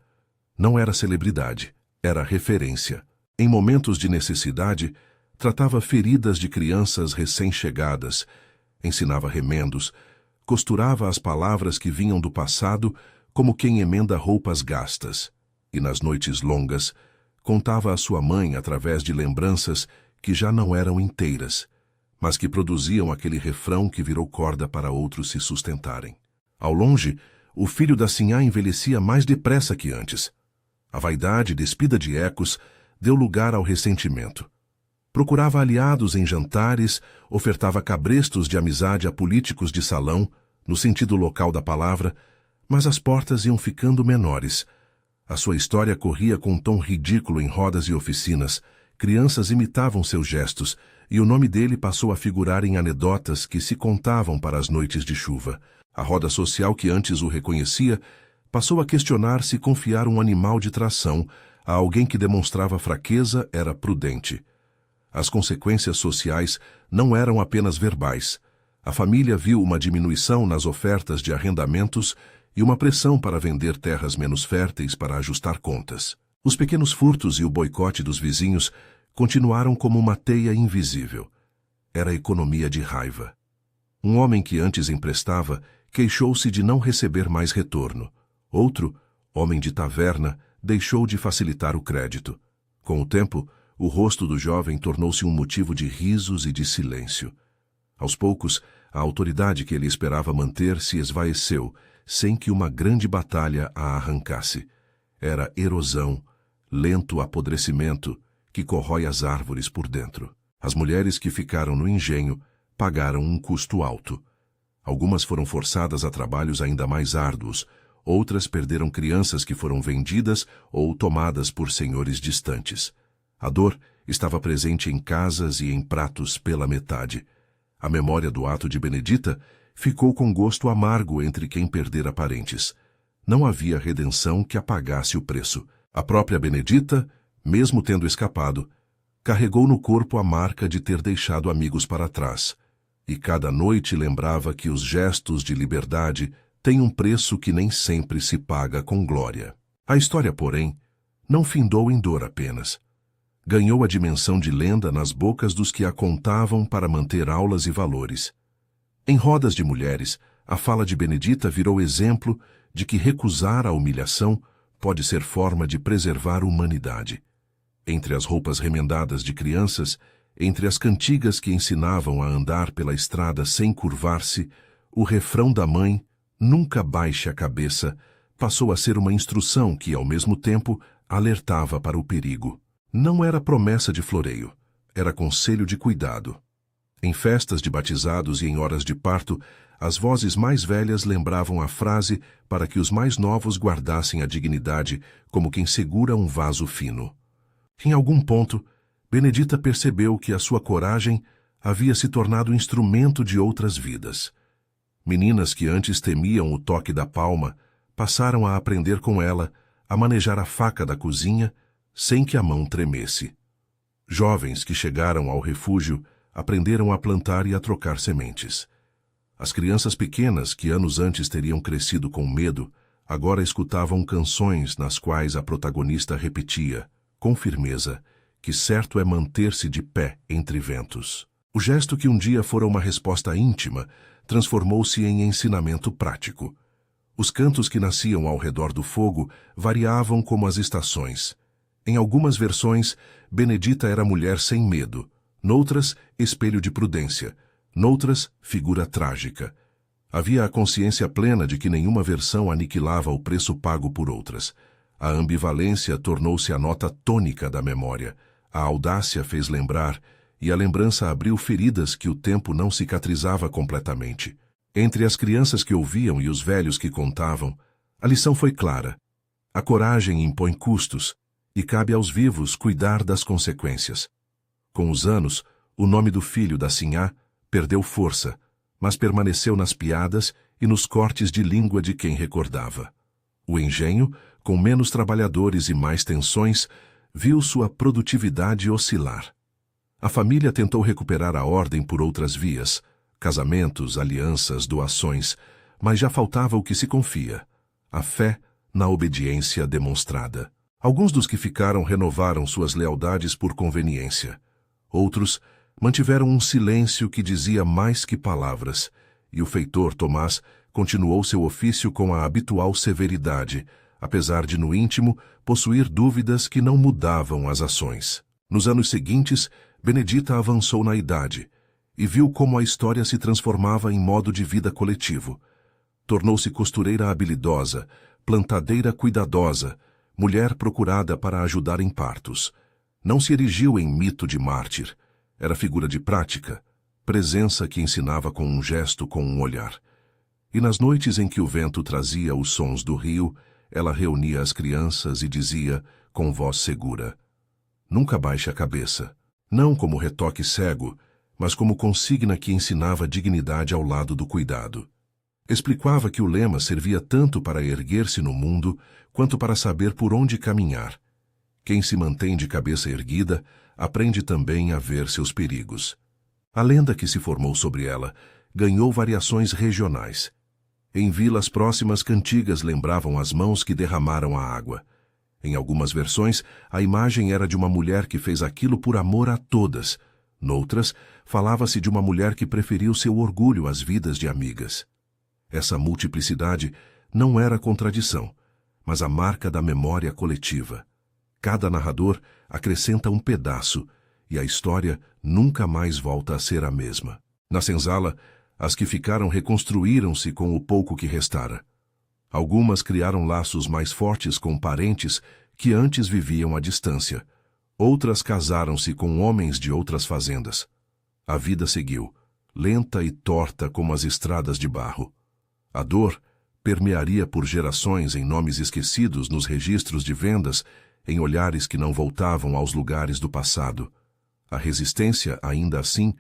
Não era celebridade, era referência. Em momentos de necessidade, tratava feridas de crianças recém-chegadas, ensinava remendos, costurava as palavras que vinham do passado como quem emenda roupas gastas, e nas noites longas, contava a sua mãe através de lembranças que já não eram inteiras, mas que produziam aquele refrão que virou corda para outros se sustentarem. Ao longe, o filho da Sinhá envelhecia mais depressa que antes. A vaidade, despida de ecos, deu lugar ao ressentimento. Procurava aliados em jantares, ofertava cabrestos de amizade a políticos de salão, no sentido local da palavra, mas as portas iam ficando menores. A sua história corria com um tom ridículo em rodas e oficinas, crianças imitavam seus gestos, e o nome dele passou a figurar em anedotas que se contavam para as noites de chuva. A roda social que antes o reconhecia passou a questionar se confiar um animal de tração a alguém que demonstrava fraqueza era prudente. As consequências sociais não eram apenas verbais. A família viu uma diminuição nas ofertas de arrendamentos e uma pressão para vender terras menos férteis para ajustar contas. Os pequenos furtos e o boicote dos vizinhos continuaram como uma teia invisível. Era economia de raiva. Um homem que antes emprestava queixou-se de não receber mais retorno. Outro, homem de taverna, deixou de facilitar o crédito. Com o tempo, o rosto do jovem tornou-se um motivo de risos e de silêncio. Aos poucos, a autoridade que ele esperava manter se esvaeceu, sem que uma grande batalha a arrancasse. Era erosão, lento apodrecimento, que corrói as árvores por dentro. As mulheres que ficaram no engenho pagaram um custo alto. Algumas foram forçadas a trabalhos ainda mais árduos, outras perderam crianças que foram vendidas ou tomadas por senhores distantes. A dor estava presente em casas e em pratos pela metade. A memória do ato de Benedita ficou com gosto amargo entre quem perdera parentes. Não havia redenção que apagasse o preço. A própria Benedita, mesmo tendo escapado, carregou no corpo a marca de ter deixado amigos para trás, e cada noite lembrava que os gestos de liberdade têm um preço que nem sempre se paga com glória. A história, porém, não findou em dor apenas. Ganhou a dimensão de lenda nas bocas dos que a contavam para manter aulas e valores. Em rodas de mulheres, a fala de Benedita virou exemplo de que recusar a humilhação pode ser forma de preservar a humanidade. Entre as roupas remendadas de crianças, entre as cantigas que ensinavam a andar pela estrada sem curvar-se, o refrão da mãe, nunca baixe a cabeça, passou a ser uma instrução que, ao mesmo tempo, alertava para o perigo. Não era promessa de floreio, era conselho de cuidado. Em festas de batizados e em horas de parto, as vozes mais velhas lembravam a frase para que os mais novos guardassem a dignidade como quem segura um vaso fino. Em algum ponto, Benedita percebeu que a sua coragem havia se tornado instrumento de outras vidas. Meninas que antes temiam o toque da palma passaram a aprender com ela a manejar a faca da cozinha sem que a mão tremesse. Jovens que chegaram ao refúgio aprenderam a plantar e a trocar sementes. As crianças pequenas, que anos antes teriam crescido com medo, agora escutavam canções nas quais a protagonista repetia, com firmeza, que certo é manter-se de pé entre ventos. O gesto que um dia fora uma resposta íntima transformou-se em ensinamento prático. Os cantos que nasciam ao redor do fogo variavam como as estações. Em algumas versões, Benedita era mulher sem medo, noutras, espelho de prudência, Noutras, figura trágica. Havia a consciência plena de que nenhuma versão aniquilava o preço pago por outras. A ambivalência tornou-se a nota tônica da memória. A audácia fez lembrar, e a lembrança abriu feridas que o tempo não cicatrizava completamente. Entre as crianças que ouviam e os velhos que contavam, a lição foi clara. A coragem impõe custos, e cabe aos vivos cuidar das consequências. Com os anos, o nome do filho da Sinhá perdeu força, mas permaneceu nas piadas e nos cortes de língua de quem recordava. O engenho, com menos trabalhadores e mais tensões, viu sua produtividade oscilar. A família tentou recuperar a ordem por outras vias, casamentos, alianças, doações, mas já faltava o que se confia, a fé na obediência demonstrada. Alguns dos que ficaram renovaram suas lealdades por conveniência. Outros mantiveram um silêncio que dizia mais que palavras, e o feitor Tomás continuou seu ofício com a habitual severidade, apesar de, no íntimo, possuir dúvidas que não mudavam as ações. Nos anos seguintes, Benedita avançou na idade e viu como a história se transformava em modo de vida coletivo. Tornou-se costureira habilidosa, plantadeira cuidadosa, mulher procurada para ajudar em partos. Não se erigiu em mito de mártir. Era figura de prática, presença que ensinava com um gesto, com um olhar. E nas noites em que o vento trazia os sons do rio, ela reunia as crianças e dizia, com voz segura: "Nunca baixe a cabeça", não como retoque cego, mas como consigna que ensinava dignidade ao lado do cuidado. Explicava que o lema servia tanto para erguer-se no mundo, quanto para saber por onde caminhar. Quem se mantém de cabeça erguida, aprende também a ver seus perigos. A lenda que se formou sobre ela ganhou variações regionais. Em vilas próximas, cantigas lembravam as mãos que derramaram a água. Em algumas versões, a imagem era de uma mulher que fez aquilo por amor a todas. Noutras, falava-se de uma mulher que preferiu seu orgulho às vidas de amigas. Essa multiplicidade não era contradição, mas a marca da memória coletiva. Cada narrador acrescenta um pedaço, e a história nunca mais volta a ser a mesma. Na senzala, as que ficaram reconstruíram-se com o pouco que restara. Algumas criaram laços mais fortes com parentes que antes viviam à distância. Outras casaram-se com homens de outras fazendas. A vida seguiu, lenta e torta como as estradas de barro. A dor permearia por gerações em nomes esquecidos nos registros de vendas, em olhares que não voltavam aos lugares do passado. A resistência, ainda assim,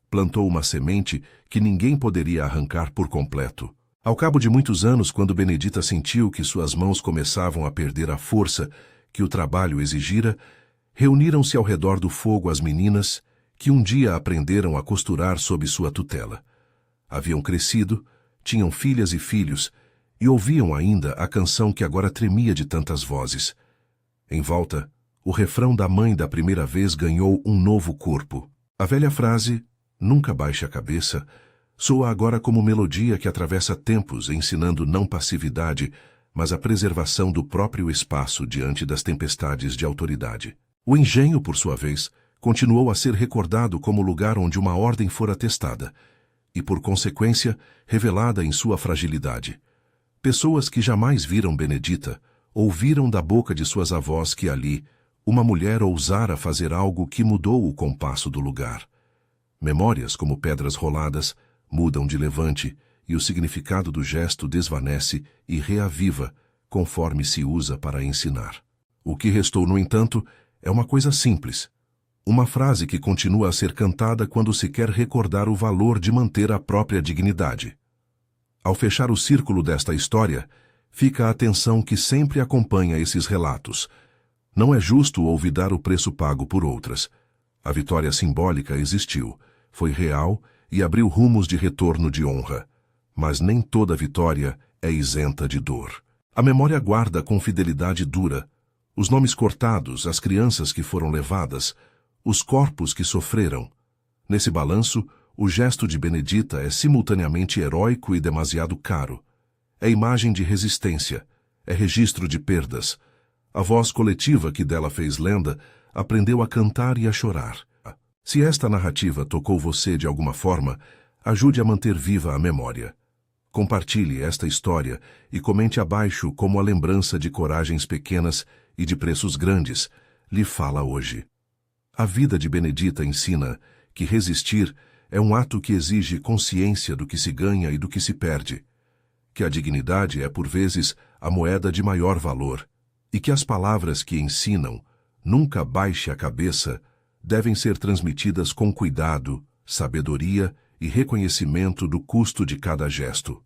plantou uma semente que ninguém poderia arrancar por completo. Ao cabo de muitos anos, quando Benedita sentiu que suas mãos começavam a perder a força que o trabalho exigira, reuniram-se ao redor do fogo as meninas que um dia aprenderam a costurar sob sua tutela. Haviam crescido, tinham filhas e filhos, e ouviam ainda a canção que agora tremia de tantas vozes. Em volta, o refrão da mãe da primeira vez ganhou um novo corpo. A velha frase, "Nunca baixe a cabeça", soa agora como melodia que atravessa tempos, ensinando não passividade, mas a preservação do próprio espaço diante das tempestades de autoridade. O engenho, por sua vez, continuou a ser recordado como lugar onde uma ordem fora testada, e, por consequência, revelada em sua fragilidade. Pessoas que jamais viram Benedita ouviram da boca de suas avós que ali uma mulher ousara fazer algo que mudou o compasso do lugar. Memórias, como pedras roladas, mudam de levante e o significado do gesto desvanece e reaviva conforme se usa para ensinar. O que restou, no entanto, é uma coisa simples. Uma frase que continua a ser cantada quando se quer recordar o valor de manter a própria dignidade. Ao fechar o círculo desta história, fica a atenção que sempre acompanha esses relatos. Não é justo olvidar o preço pago por outras. A vitória simbólica existiu, foi real e abriu rumos de retorno de honra. Mas nem toda vitória é isenta de dor. A memória guarda com fidelidade dura os nomes cortados, as crianças que foram levadas, os corpos que sofreram. Nesse balanço, o gesto de Benedita é simultaneamente heróico e demasiado caro. É imagem de resistência, é registro de perdas. A voz coletiva que dela fez lenda aprendeu a cantar e a chorar. Se esta narrativa tocou você de alguma forma, Ajude a manter viva a memória. Compartilhe esta história e comente abaixo como a lembrança de coragens pequenas e de preços grandes lhe fala hoje. A vida de Benedita ensina que resistir é um ato que exige consciência do que se ganha e do que se perde, que a dignidade é, por vezes, a moeda de maior valor, e que as palavras que ensinam, nunca baixe a cabeça, devem ser transmitidas com cuidado, sabedoria e reconhecimento do custo de cada gesto.